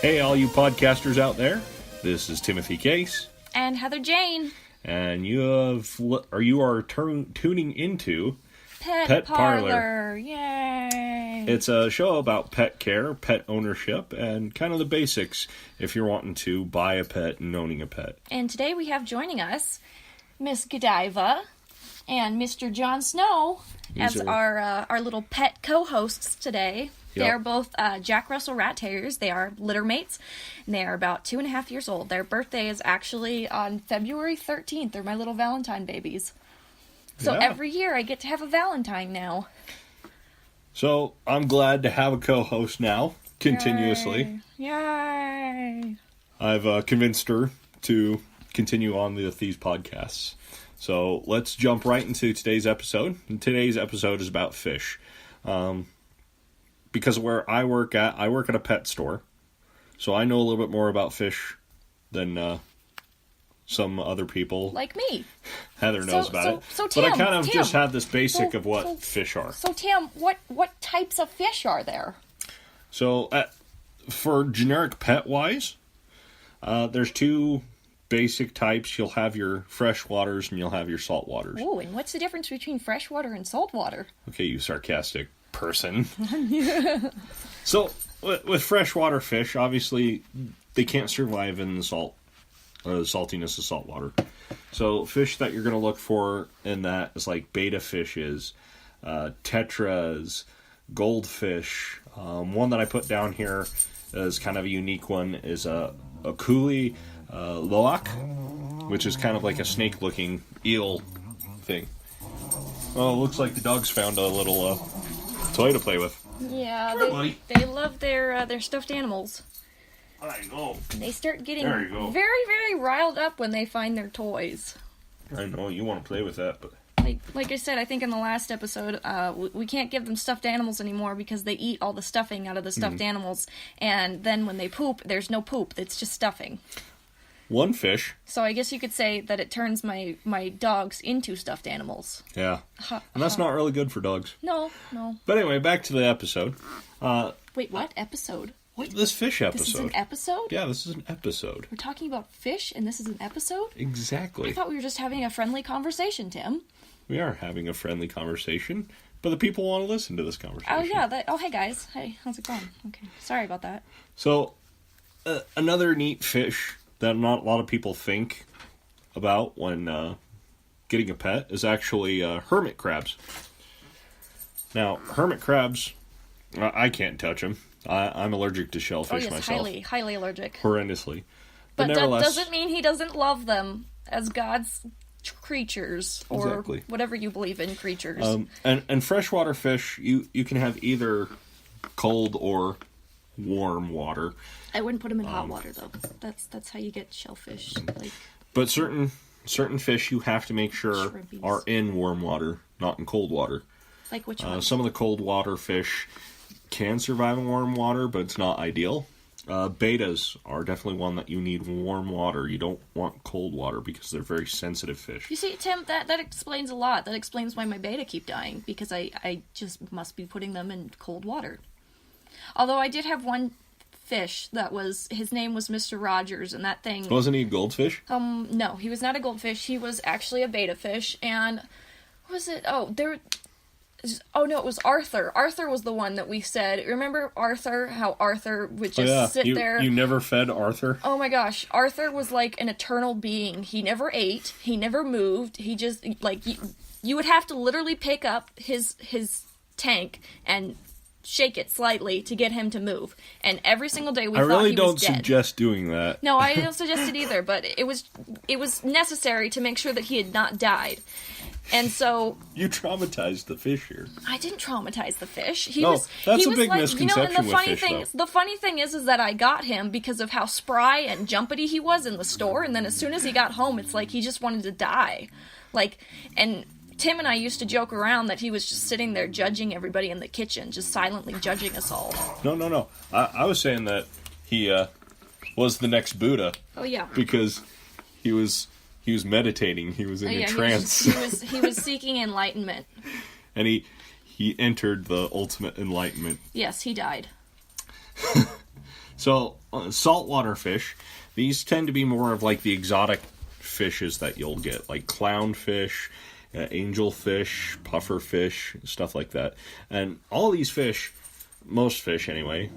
Hey, all you podcasters out there, this is Timothy Case. And Heather Jane. And you are tuning into Pet Parlor. Yay! It's a show about pet care, pet ownership, and kind of the basics if you're wanting to buy a pet and owning a pet. And today we have joining us Miss Godiva and Mr. Jon Snow as our little pet co-hosts today. Yep. They're both Jack Russell Rat Terriers. They are litter mates, and they are about 2.5 years old. Their birthday is actually on February 13th. They're my little Valentine babies. So every year I get to have a Valentine now. So I'm glad to have a co-host now, continuously. Yay! I've convinced her to continue on with these podcasts. So let's jump right into today's episode. And today's episode is about fish. Because where I work at a pet store. So I know a little bit more about fish than some other people. Like me. Heather knows about it. So Tim, but I kind of just have this basic of what fish are. So Tim, what types of fish are there? So for generic pet-wise, there's two basic types. You'll have your fresh waters and you'll have your salt waters. Ooh, and what's the difference between freshwater and saltwater? Okay, you sarcastic person. So with freshwater fish, obviously they can't survive in the saltiness of salt water. So fish that you're going to look for in that is like betta fishes, tetras, goldfish. One that I put down here is kind of a unique one is a coulis loach, which is kind of like a snake looking eel thing. Oh, it looks like the dogs found a little toy to play with. Yeah, Sure, they love their stuffed animals. I know. They start getting There you go. very, very riled up when they find their toys. I know you want to play with that, but Like I said, I think in the last episode, we can't give them stuffed animals anymore because they eat all the stuffing out of the stuffed animals, and then when they poop, there's no poop. It's just stuffing. one fish. So I guess you could say that it turns my dogs into stuffed animals. Yeah. And that's not really good for dogs. No. But anyway, back to the episode. Wait, what? Episode? What? This fish episode. This is an episode? Yeah, this is an episode. We're talking about fish, and this is an episode? Exactly. I thought we were just having a friendly conversation, Tim. We are having a friendly conversation, but the people want to listen to this conversation. Oh, yeah. Hey, guys. Hey, how's it going? Okay. Sorry about that. So, another neat fish that not a lot of people think about when getting a pet is actually hermit crabs. Now, hermit crabs, I can't touch them. I'm allergic to shellfish myself. Highly allergic. Horrendously. But that nevertheless, doesn't mean he doesn't love them as God's creatures, or Exactly. whatever you believe in creatures. And freshwater fish, you can have either cold or warm water. I wouldn't put them in hot water, though. That's how you get shellfish. But certain fish you have to make sure Shrimpies. are in warm water, not in cold water. Like which one? Some of the cold water fish can survive in warm water, but it's not ideal. Bettas are definitely one that you need warm water. You don't want cold water because they're very sensitive fish. You see, Tim, that explains a lot. That explains why my betta keep dying, because I just must be putting them in cold water. Although I did have one fish that his name was Mr. Rogers, and that thing... Wasn't he a goldfish? No, he was not a goldfish. He was actually a betta fish, and... What was it? Oh, no, it was Arthur. Arthur was the one that we said... Remember Arthur? How Arthur would just sit there? You never fed Arthur? Oh my gosh. Arthur was like an eternal being. He never ate. He never moved. He just, like, you would have to literally pick up his tank and shake it slightly to get him to move. And every single day we thought he was dead. I really don't suggest doing that. No, I don't suggest it either, but it was necessary to make sure that he had not died. And so You traumatized the fish here. I didn't traumatize the fish. That's he a was big like, misconception and the with funny fish, thing, though. the funny thing is that I got him because of how spry and jumpity he was in the store, and then as soon as he got home, it's like he just wanted to die. Like, and Tim and I used to joke around that he was just sitting there judging everybody in the kitchen, just silently judging us all. No. I was saying that he was the next Buddha Oh yeah. because he was meditating. He was in a trance, He was seeking enlightenment. and he entered the ultimate enlightenment. Yes, he died. So saltwater fish, these tend to be more of like the exotic fishes that you'll get, like clownfish, angelfish, pufferfish, stuff like that. And all these fish, most fish anyway,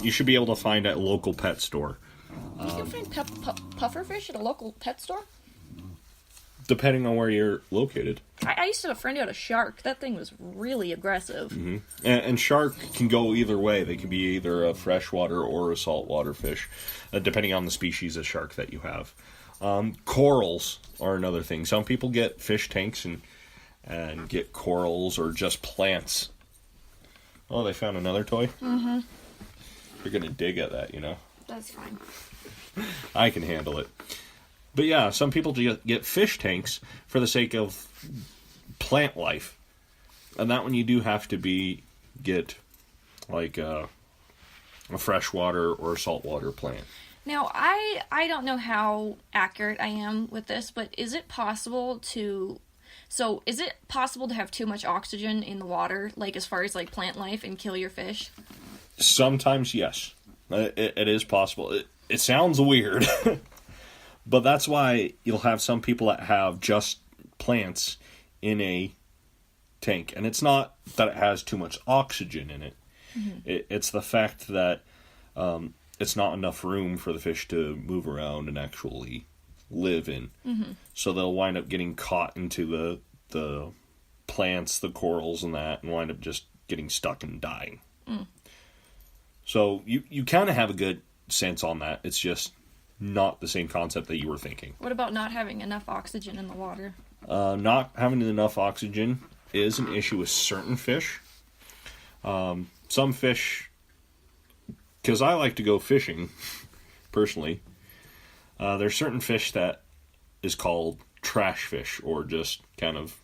you should be able to find at a local pet store. You can find pufferfish at a local pet store? Depending on where you're located. I used to have a friend who had a shark. That thing was really aggressive. Mm-hmm. And shark can go either way. They can be either a freshwater or a saltwater fish, depending on the species of shark that you have. Corals are another thing. Some people get fish tanks and get corals or just plants. Oh, they found another toy? Mm-hmm. You're going to dig at that, you know. That's fine. I can handle it. But yeah, some people get fish tanks for the sake of plant life. And that one you do have to get like a freshwater or saltwater plant. Now, I don't know how accurate I am with this, but is it possible to have too much oxygen in the water, like as far as like plant life, and kill your fish? Sometimes, yes. It is possible. It sounds weird, but that's why you'll have some people that have just plants in a tank. And it's not that it has too much oxygen in it. Mm-hmm. It's the fact that it's not enough room for the fish to move around and actually live in. Mm-hmm. So they'll wind up getting caught into the plants, the corals and that, and wind up just getting stuck and dying. Mm. So you kind of have a good sense on that. It's just not the same concept that you were thinking. What about not having enough oxygen in the water? Not having enough oxygen is an issue with certain fish. Some fish, because I like to go fishing, personally, there's certain fish that is called trash fish, or just kind of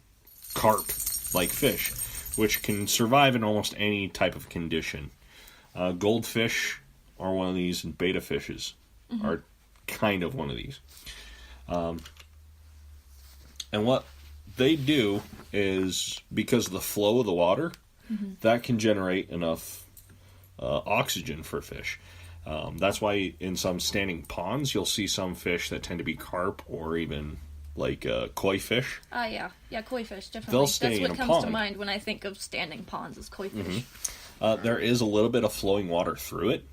carp-like fish, which can survive in almost any type of condition. Goldfish are one of these, and betta fishes are kind of one of these. And what they do is, because of the flow of the water, that can generate enough oxygen for fish. That's why in some standing ponds, you'll see some fish that tend to be carp or even like koi fish. Yeah, koi fish, definitely. They'll stay That's in what a comes pond. to mind when I think of standing ponds, is koi fish. There is a little bit of flowing water through it,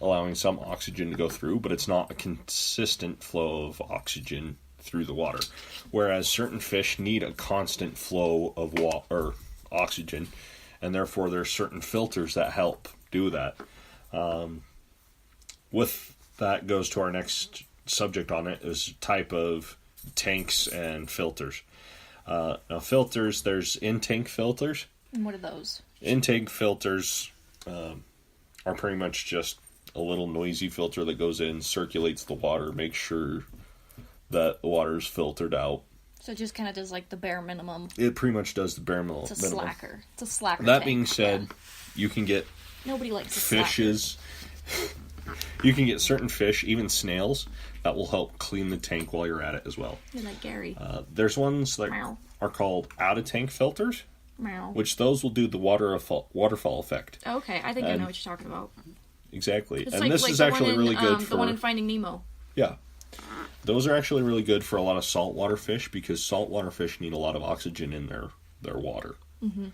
allowing some oxygen to go through, but it's not a consistent flow of oxygen through the water. Whereas certain fish need a constant flow of oxygen, and therefore there's certain filters that help do that. With that goes to our next subject on it, is type of tanks and filters. Now filters, there's in-tank filters. And what are those? Intake filters are pretty much just a little noisy filter that goes in, circulates the water, makes sure that the water is filtered out. So it just kind of does like the bare minimum. It pretty much does the bare minimum. It's a slacker. It's a slacker. That tank. being said, you can get nobody likes fishes. You can get certain fish, even snails, that will help clean the tank while you're at it as well. You're like Gary. There's ones that Meow. are called out-of-tank filters, Meow. which those will do the waterfall effect. Okay, I think I know what you're talking about. Exactly. It's And like, this like is the actually one in, really good for... the one in Finding Nemo. Yeah. Those are actually really good for a lot of saltwater fish, because saltwater fish need a lot of oxygen in their water. Mm-hmm.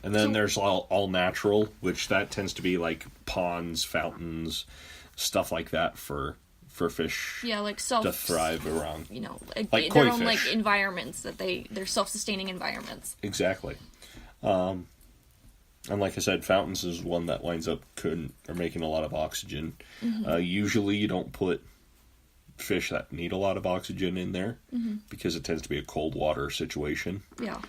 And then there's all natural, which that tends to be like ponds, fountains, stuff like that for fish like to thrive around. You know, Like their koi own fish. like environments that they're self-sustaining environments. Exactly. And like I said, fountains is one that winds up making a lot of oxygen. Mm-hmm. Usually you don't put fish that need a lot of oxygen in there because it tends to be a cold water situation. Yeah.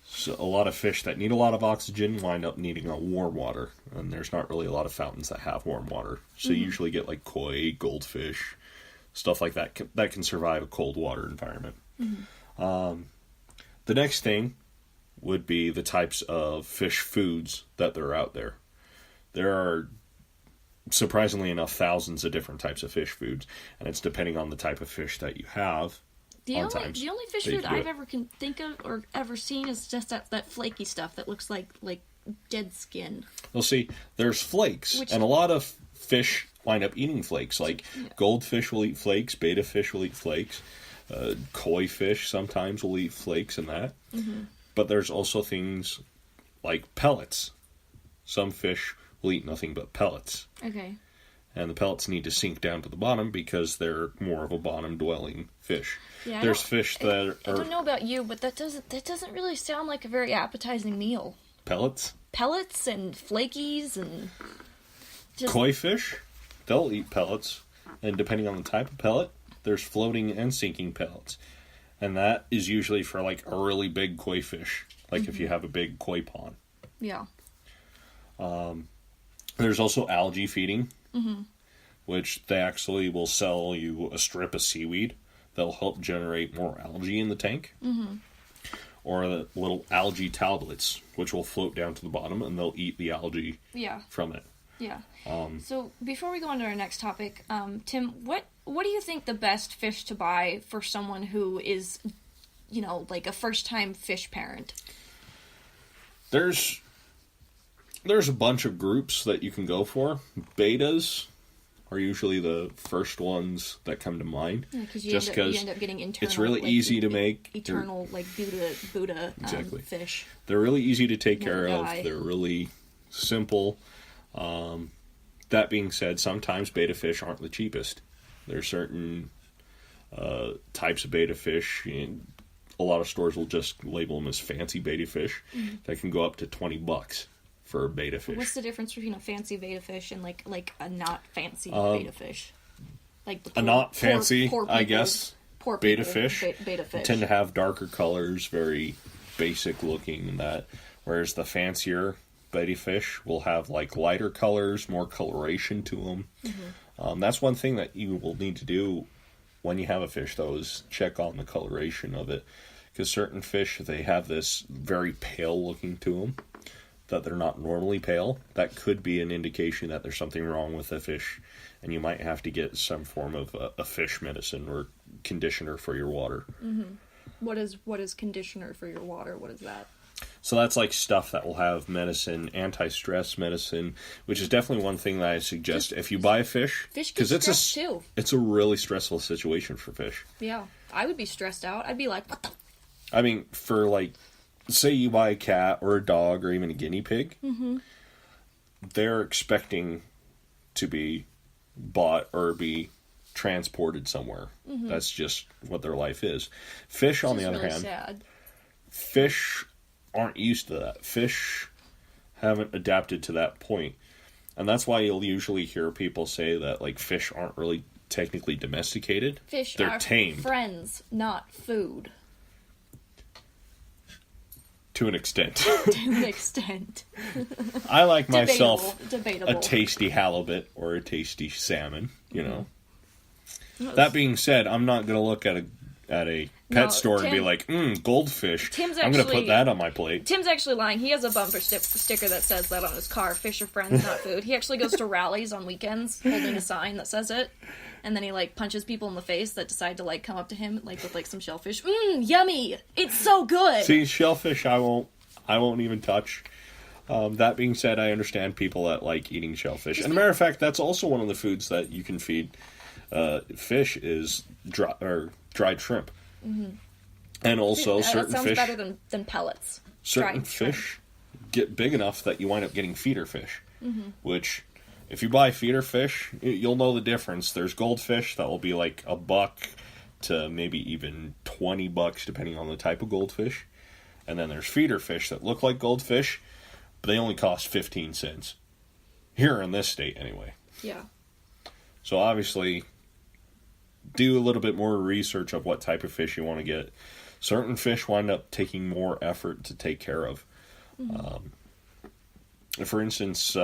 So a lot of fish that need a lot of oxygen wind up needing a warm water, and there's not really a lot of fountains that have warm water. So you usually get like koi, goldfish, stuff like that that can survive a cold water environment. The next thing would be the types of fish foods that are out there. There are, surprisingly enough, thousands of different types of fish foods, and it's depending on the type of fish that you have. The only fish that you food can do I've it. ever can think of or ever seen is just that flaky stuff that looks like dead skin. Well, see, there's flakes, and a lot of fish wind up eating flakes. Like goldfish will eat flakes, betta fish will eat flakes, koi fish sometimes will eat flakes and that. But there's also things like pellets. Some fish will eat nothing but pellets. Okay. And the pellets need to sink down to the bottom because they're more of a bottom-dwelling fish. Yeah, There's fish that I don't know about you, but that doesn't really sound like a very appetizing meal. pellets. Pellets and flakies and just Koi fish, they'll eat pellets. And depending on the type of pellet, there's floating and sinking pellets. And that is usually for like a really big koi fish. Like if you have a big koi pond. yeah. There's also algae feeding, which they actually will sell you a strip of seaweed that'll help generate more algae in the tank. Or the little algae tablets, which will float down to the bottom, and they'll eat the algae Yeah. from it. Yeah. So before we go on to our next topic, Tim, what do you think the best fish to buy for someone who is, like a first-time fish parent? There's a bunch of groups that you can go for. Betas are usually the first ones that come to mind. Because just you because end up getting internal. it's really easy to make. Eternal, Buddha Exactly. fish. They're really easy to take care Never of. die. They're really simple. That being said, sometimes beta fish aren't the cheapest. There's certain types of beta fish. And a lot of stores will just label them as fancy beta fish. That can go up to $20 for a beta fish. What's the difference between a fancy beta fish and like a not fancy beta fish? Like the a not fancy, poor I people's- guess, poor beta people, fish, beta fish tend to have darker colors, very basic looking and that. Whereas the fancier beta fish will have like lighter colors, more coloration to them. That's one thing that you will need to do when you have a fish, though, is check on the coloration of it. Because certain fish, they have this very pale looking to them, that they're not normally pale. That could be an indication that there's something wrong with the fish, and you might have to get some form of a fish medicine or conditioner for your water. What is conditioner for your water? What is that? So that's like stuff that will have medicine, anti-stress medicine, which is definitely one thing that I suggest if you buy a fish. Fish get stressed too. It's a really stressful situation for fish. Yeah, I would be stressed out. I'd be like, what the? I mean, for like, say you buy a cat or a dog or even a guinea pig, they're expecting to be bought or be transported somewhere. That's just what their life is. Fish, on the other hand, sad. fish aren't used to that. Fish haven't adapted to that point. And that's why you'll usually hear people say that like fish aren't really technically domesticated. Fish They're are tamed. friends, not food. To an extent. To an extent. I like myself Debatable. a tasty halibut or a tasty salmon, you know. That being said, I'm not going to look at a pet store and be like, goldfish. Tim's I'm going to actually- put that on my plate. Tim's actually lying. He has a bumper sticker that says that on his car. Fish are friends, not food. He actually goes to rallies on weekends holding a sign that says it. And then he, like, punches people in the face that decide to, like, come up to him, like, with, like, some shellfish. Yummy! It's so good! See, shellfish I won't even touch. That being said, I understand people that like eating shellfish. And a matter of fact, that's also one of the foods that you can feed fish is dried shrimp. And also that certain sounds fish, better than pellets. certain dried shrimp. fish get big enough that you wind up getting feeder fish. Which, if you buy feeder fish, you'll know the difference. There's goldfish that will be like $1 to maybe even $20, depending on the type of goldfish. And then there's feeder fish that look like goldfish, but they only cost 15 cents. Here in this state, anyway. Yeah. So obviously, do a little bit more research of what type of fish you want to get. Certain fish wind up taking more effort to take care of. For instance,